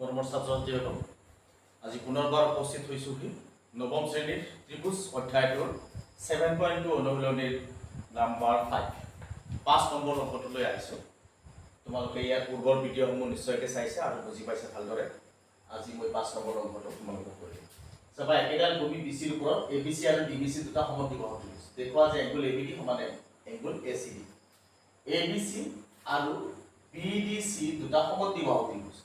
মৰমৰ ছাত্ৰ-ছাত্ৰীসকল, আজি পুনৰবাৰ উপস্থিত হৈছোহি নৱম শ্ৰেণীৰ ত্ৰিভুজ অধ্যায়টোৰ 7.2 অনুশীলনীৰ নাম্বাৰ 5 নম্বৰ অংকটোলৈ আহিছোঁ। তোমালোকে ইয়াৰ পূৰ্বৰ ভিডিঅ'সমূহ নিশ্চয়কৈ চাইছা আৰু বুজি পাইছা ভালদৰে। আজি মই 5 নম্বৰ অংকটো তোমালোকক কৰিম। চাবা, একেডাল ভূমি BCৰ ওপৰত ABC আৰু DBC দুটা সমদ্বিবাহু ত্ৰিভুজ। দেখুওৱা যে এংগুল ABD সমানে এংগুল ACD। ABC আৰু BDC দুটা সমদ্বিবাহু ত্ৰিভুজ।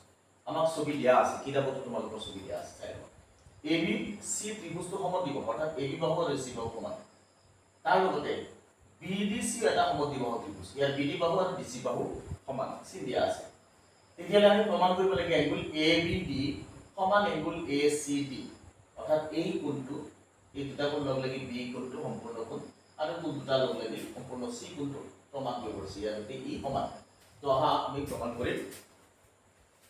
আমাক ছবি দিয়া আছে, কিতাপত তোমালোকৰ ছবি দিয়া আছে চাই লবা। ABC ত্ৰিভুজটো সমদ্বিবাহু, অৰ্থাৎ AB বাহু আৰু AC বাহু সমান। তাৰ লগতে BDC এটা সমদ্বিবাহু ত্ৰিভুজ, ইয়াৰ BD বাহু আৰু DC বাহু সমান চিন দিয়া আছে। তেতিয়াহ'লে আমি প্ৰমাণ কৰিব লাগে এংগুল ABD সমান এংগুল ACD, অৰ্থাৎ এই কোণটো, এই দুটা কোণ লগ লাগি B কোণটো সম্পূৰ্ণ কোণ, আৰু কোণ দুটা লগ লাগি সম্পূৰ্ণ C কোণটো প্ৰমাণ কৰিব আছে। ইয়াৰ সৈতে ই সমান। তো আহা আমি প্ৰমাণ কৰিম।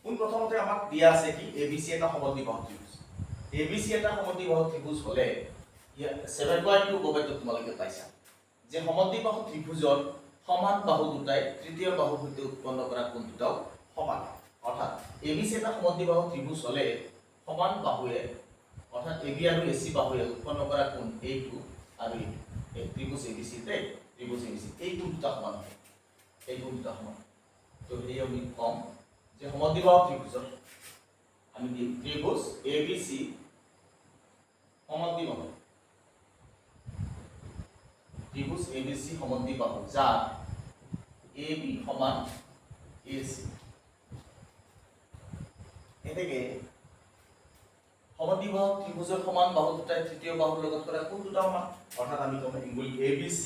প্ৰথমতে আমাক দিয়া আছে কি ABC এটা সমদ্বিবাহু ত্ৰিভুজ। ABC এটা সমদ্বিবাহু ত্ৰিভুজ হলে 7.2 উপপাদ্য তোমালোকে পাইছা যে সমদ্বিবাহু ত্ৰিভুজৰ সমান বাহু দুটাই তৃতীয় বাহুৰ সৈতে উৎপন্ন কৰা কোণ দুটাও সমান। অৰ্থাৎ ABC এটা সমদ্বিবাহু ত্ৰিভুজ হলে সমান বাহুৱে, অৰ্থাৎ AB আৰু AC বাহুৱে উৎপন্ন কৰা কোণ এইটো আৰু এইটো, এই ত্ৰিভুজ ABC তে ত্ৰিভুজ ABC এই কোণ দুটা সমান হয়, এই কোণ দুটা সমান। তো এই আমি কম যে সমদ্বিবাহু ত্ৰিভুজৰ আমি দিম ত্ৰিভুজ ABC সমদ্বিবাহু, ত্ৰিভুজ ABC সমদ্বিবাহু যাৰ AB সমান AC। এতেকে সমদ্বিবাহু ত্ৰিভুজৰ সমান বাহু দুটাই তৃতীয় বাহুৰ লগত কৰা কোণ দুটা সমান, অৰ্থাৎ আমি কম angle ABC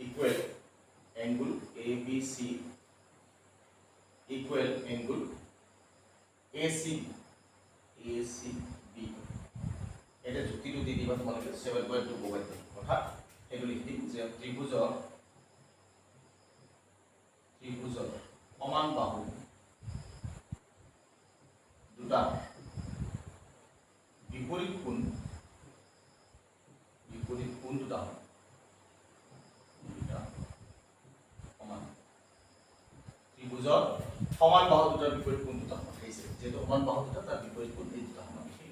equal angle ABC equal angle ACB। এটা যুক্তিটো দি দিবা তোমালোকে 7.2 উপপাদ্য, অৰ্থাৎ এইটো লিখি দিম যে ত্ৰিভুজৰ সমান বাহু দুটা বিপৰীত কোণ দুটা সমান। ত্ৰিভুজৰ সমান বাহু দুটাৰ বিপৰীত কোণ দুটা সমান হৈছে, যেহেতু সমান বাহু দুটা তাৰ বিপৰীত কোণ এই দুটা সমান হৈছে।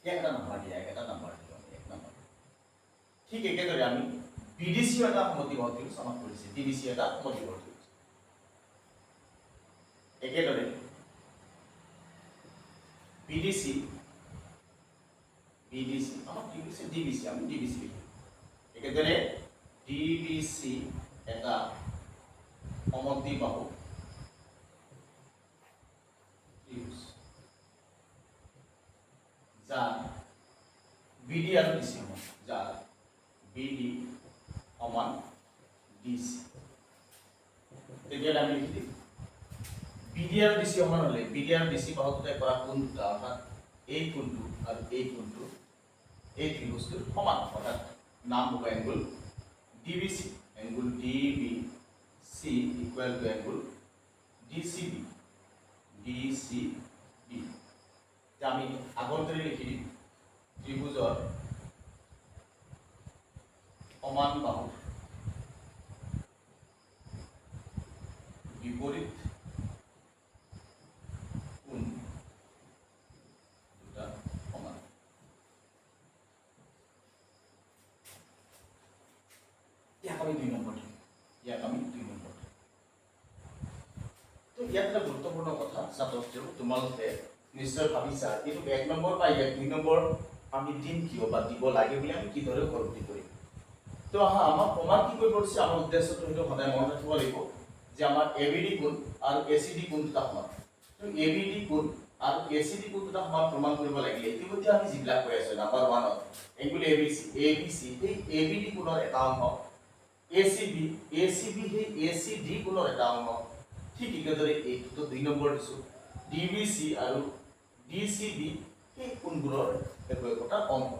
এটা নাম্বাৰ দিয়া, এটা নাম্বাৰ দিব, এক নাম্বাৰ। ঠিক একেদৰে আমি BDC এটা সমদ্বিবাহু ত্ৰিভুজ আমাক কৰিছে, DBC এটা সমদ্বিবাহু ত্ৰিভুজ। একেদৰে BDC আমাক DBC আমি DBC লিখিম। একেদৰে DBC এটা সমদ্বিবাহু ত্ৰিভুজ যাৰ BD আৰু DC সমান, যাৰ BD সমান DC। তেতিয়াহ'লে আমি লিখি দিম BD আৰু DC সমান হলে BD আৰু DC বাহু দুটাই কৰা কোণ দুটা, অৰ্থাৎ এই কোণটো আৰু এই কোণটো এই ত্ৰিভুজটোৰ সমান, অৰ্থাৎ নাম হ'ব angle DBC। Angle DBC equal to angle DCB। আমি আগৰ দৰে লিখি দিম ত্ৰিভুজৰ সমান বাহু বিপৰীত কোণ দুটা সমান। ইয়াক আমি 2 নম্বৰ দিম, তো ইয়াত এটা গুৰুত্বপূৰ্ণ কথা ছাত্ৰ-ছাত্ৰী, তোমালোকে নিশ্চয় ভাবিছা এইটো 1 নম্বৰ বা ইয়াক 2 নম্বৰ আমি দিম কিয় বা দিব লাগে বুলি আমি কিদৰে উপলব্ধি কৰিম। তো আহা আমাক প্ৰমাণ কি কৰিব দিছে, আমাৰ উদ্দেশ্যটো সেইটো সদায় মনত ৰাখিব লাগিব যে আমাৰ ABD কোণ আৰু ACD কোণ দুটা সমান। তো ABD কোণ আৰু ACD কোণ দুটা সমান প্ৰমাণ কৰিব লাগিলে ইতিমধ্যে আমি যিবিলাক কৈ আছো নাম্বাৰ 1ত এংগুল ABC সেই ABD কোণৰ এটা অংশ, ACB সেই ACD কোণৰ এটা অংশ। ঠিক একেদৰে এইটো 2 নম্বৰ দিছো DBC আৰু DCB সেই কোণবোৰৰ একোটা অংশ,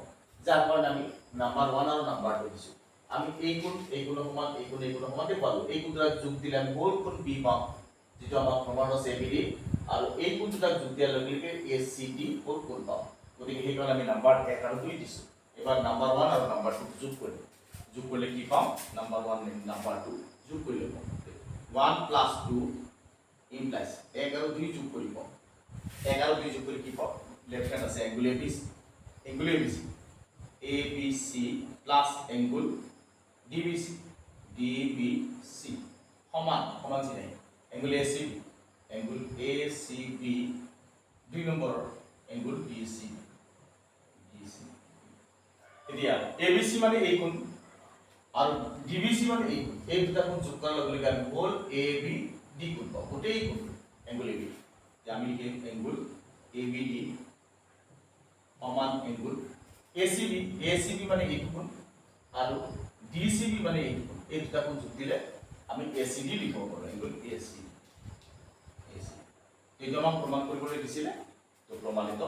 যাৰ কাৰণে আমি নাম্বাৰ 1 আৰু নাম্বাৰ 2 দিছো। আমি এই কোণৰ সমান এই কোণৰ সমান পালো, এই কোণ দুটাক যোগ দিলে আমি হ'ল কোণ B পাম, যেটো আমাৰ প্ৰমাণ আছে ABD, আৰু এই কোণ দুটাক যোগ দিয়াৰ লগে লগে ACD হ'ল কোণ পাম। গতিকে সেই কাৰণে আমি নাম্বাৰ 1 আৰু 2 দিছো। এবাৰ নাম্বাৰ 1 আৰু নাম্বাৰ 2 যোগ কৰিম, যোগ কৰিলে কি পাম, নাম্বাৰ 1 নাম্বাৰ 2 যোগ কৰিলে পাম 1 + 2 ইমপ্লাইজ 1 আৰু 2 যোগ কৰিব, 1 আৰু 2 যোগ লেফট হ্যান্ড আছে এঙ্গুল ABC ABC প্লাস এঙ্গুল DBC সমান চিনাই এঙ্গুল ACB 2 নম্বৰৰ এঙ্গুল BC এতিয়া ABC মানে এই কোণ আৰু DBC মানে এই দুটা কোণ যোগ কৰাৰ লগে লগে আমি হোল ABD কোণ পাওঁ গোটেই কোণ এঙ্গুল AB আমি লিখিম এঙ্গুল ABD সমান এঙ্গুল ACB মানে এই কোণ আৰু DCB মানে এই কোণ এই দুটা কোণ যোগ দিলে আমি ACD লিখিব পাৰোঁ এঙ্গুল ACD এইটো আমাক প্ৰমাণ কৰিবলৈ দিছিলে তো প্ৰমাণিত